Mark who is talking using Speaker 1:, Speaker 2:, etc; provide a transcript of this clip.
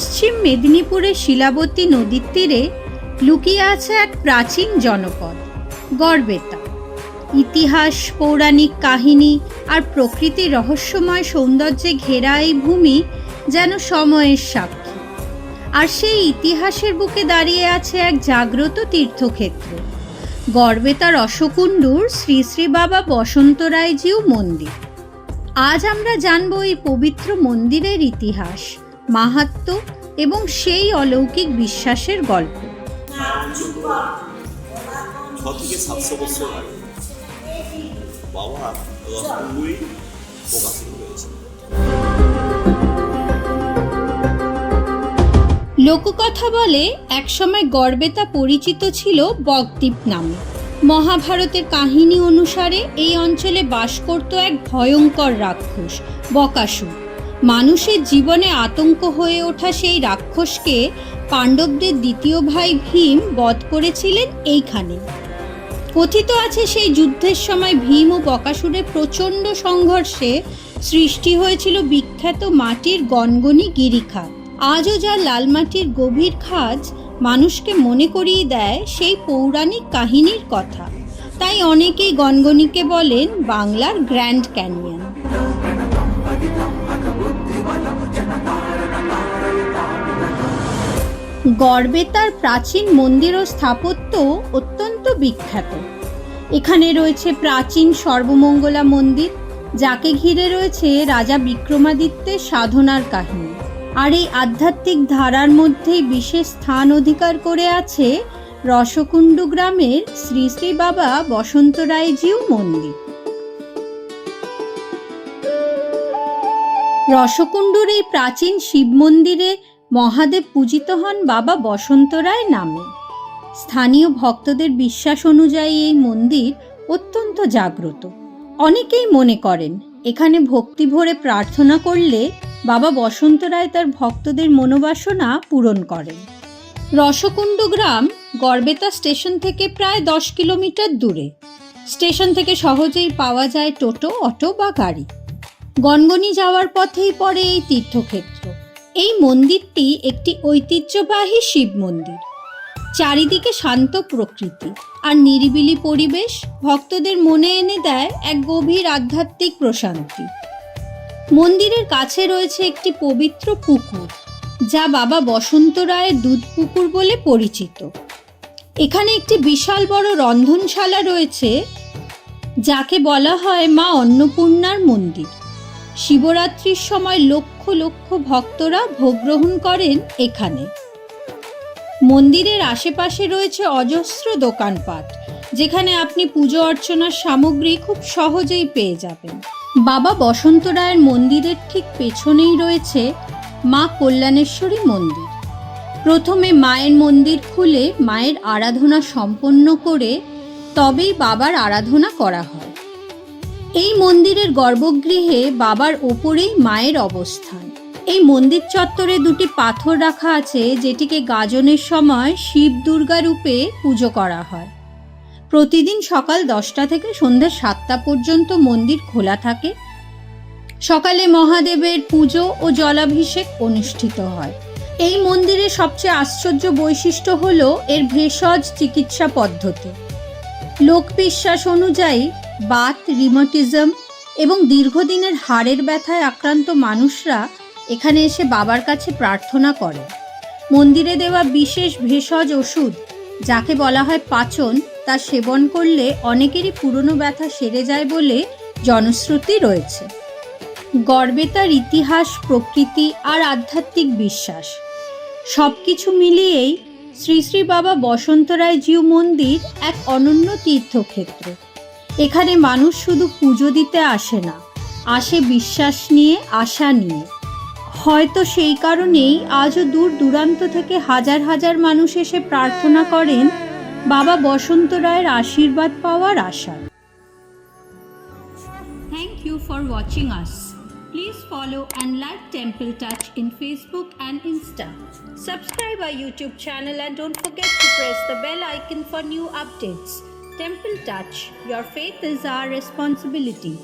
Speaker 1: পশ্চিম মেদিনীপুরের শিলাবতী নদীর তীরে লুকিয়ে আছে এক প্রাচীন জনপদ গড়বেতা। ইতিহাস, পৌরাণিক কাহিনী আর প্রকৃতির রহস্যময় সৌন্দর্যে ঘেরা এই ভূমি যেন সময়ের সাক্ষী। আর সেই ইতিহাসের বুকে দাঁড়িয়ে আছে এক জাগ্রত তীর্থক্ষেত্র, গড়বেতার রসকুণ্ডুর শ্রী শ্রী বাবা বসন্তরায়জিউ মন্দির। আজ আমরা জানব এই পবিত্র মন্দিরের ইতিহাস, মাহাত্ম্য এবং সেই অলৌকিক বিশ্বাসের গল্প।
Speaker 2: 6 থেকে 700 বছর আগে বাবা রসকুণ্ডুই প্রকাশিত হয়েছে।
Speaker 1: লোককথা বলে একসময় গড়বেতা পরিচিত ছিল বকদ্বীপ নামে। মহাভারতের কাহিনী অনুসারে এই অঞ্চলে বাস করত এক ভয়ঙ্কর রাক্ষস বকাসুর। মানুষের জীবনে আতঙ্ক হয়ে ওঠা সেই রাক্ষসকে পাণ্ডবদের দ্বিতীয় ভাই ভীম বধ করেছিলেন এইখানে। কথিত আছে সেই যুদ্ধের সময় ভীম ও বকাসুরের প্রচণ্ড সংঘর্ষে সৃষ্টি হয়েছিল বিখ্যাত মাটির গনগনি গিরিখাত। আজও যা লাল মাটির গভীর খাজ মানুষকে মনে করিয়ে দেয় সেই পৌরাণিক কাহিনীর কথা। তাই অনেকেই গনগনিকে বলেন বাংলার গ্র্যান্ড ক্যানিয়ন। গড়বেতার প্রাচীন মন্দির ও স্থাপত্য অত্যন্ত বিখ্যাত। এখানে রয়েছে প্রাচীন সর্বমঙ্গলা মন্দির, যাকে ঘিরে রয়েছে রাজা বিক্রমাদিত্যের সাধনার কাহিনী। আর এই আধ্যাত্মিক ধারার মধ্যেই বিশেষ স্থান অধিকার করে আছে রসকুণ্ডু গ্রামের শ্রী শ্রী বাবা বসন্তরায়জিউ মন্দির। রসকুণ্ডুর এই প্রাচীন শিব মন্দিরে মহাদেব পূজিত হন বাবা বসন্তরায় নামে। স্থানীয় ভক্তদের বিশ্বাস অনুযায়ী এই মন্দির অত্যন্ত জাগ্রত। অনেকেই মনে করেন এখানে ভক্তি ভরে প্রার্থনা করলে বাবা বসন্তরায় তার ভক্তদের মনোবাসনা পূরণ করেন। রসকুণ্ডু গ্রাম গড়বেতা স্টেশন থেকে প্রায় 10 কিলোমিটার দূরে। স্টেশন থেকে সহজেই পাওয়া যায় টোটো, অটো বা গাড়ি। গনগনি যাওয়ার পথেই পড়ে এই তীর্থক্ষেত্র। এই মন্দিরটি একটি ঐতিহ্যবাহী শিব মন্দির। চারিদিকে শান্ত প্রকৃতি আর নিরিবিলি পরিবেশ ভক্তদের মনে এনে দেয় এক গভীর আধ্যাত্মিক প্রশান্তি। মন্দিরের কাছে রয়েছে একটি পবিত্র পুকুর, যা বাবা বসন্তরায়ের দুধ পুকুর বলে পরিচিত। এখানে একটি বিশাল বড় রন্ধনশালা রয়েছে, যাকে বলা হয় মা অন্নপূর্ণার মন্দির। শিবরাত্রির সময় লক্ষ লক্ষ ভক্তরা ভোগ গ্রহণ করেন এখানে। মন্দিরের আশেপাশে রয়েছে অজস্র দোকানপাট, যেখানে আপনি পুজো অর্চনার সামগ্রী খুব সহজেই পেয়ে যাবেন। বাবা বসন্তরায়ের মন্দিরের ঠিক পেছনেই রয়েছে মা কল্যাণেশ্বরী মন্দির। প্রথমে মায়ের মন্দির খুলে মায়ের আরাধনা সম্পন্ন করে তবেই বাবার আরাধনা করা হয়। এই মন্দিরের গর্ভগৃহে বাবার ওপরেই মায়ের অবস্থান। এই মন্দির চত্বরে 2টি পাথর রাখা আছে, যেটিকে গাজনের সময় শিব দুর্গা রূপে পুজো করা হয়। প্রতিদিন সকাল 10টা থেকে সন্ধ্যা 7টা পর্যন্ত মন্দির খোলা থাকে। সকালে মহাদেবের পুজো ও জলাভিষেক অনুষ্ঠিত হয়। এই মন্দিরের সবচেয়ে আশ্চর্য বৈশিষ্ট্য হলো এর ভেষজ চিকিৎসা পদ্ধতি। লোকবিশ্বাস অনুযায়ী বাত, রিমাটিজম এবং দীর্ঘদিনের হাড়ের ব্যথায় আক্রান্ত মানুষরা এখানে এসে বাবার কাছে প্রার্থনা করে। মন্দিরে দেওয়া বিশেষ ভেষজ ওষুধ, যাকে বলা হয় পাচন, তা সেবন করলে অনেকেরই পুরনো ব্যথা সেরে যায় বলে জনশ্রুতি রয়েছে। গড়বেতার ইতিহাস, প্রকৃতি আর আধ্যাত্মিক বিশ্বাস সবকিছু মিলিয়েই শ্রী শ্রী বাবা বসন্তরায়জিউ মন্দির এক অনন্য তীর্থক্ষেত্র। এখানে মানুষ শুধু পুজো দিতে আসে না, আসে বিশ্বাস নিয়ে, আশা নিয়ে। হয়তো সেই কারণেই আজও দূর দূরান্ত থেকে হাজার হাজার মানুষ এসে প্রার্থনা করেন বাবা বসন্তরায়ের আশীর্বাদ পাওয়ার আশা। Thank you for watching us. Please follow and like Temple Touch in Facebook and Insta. Subscribe our YouTube channel and don't forget to press the bell icon for new updates. Temple Touch, your faith is our responsibility.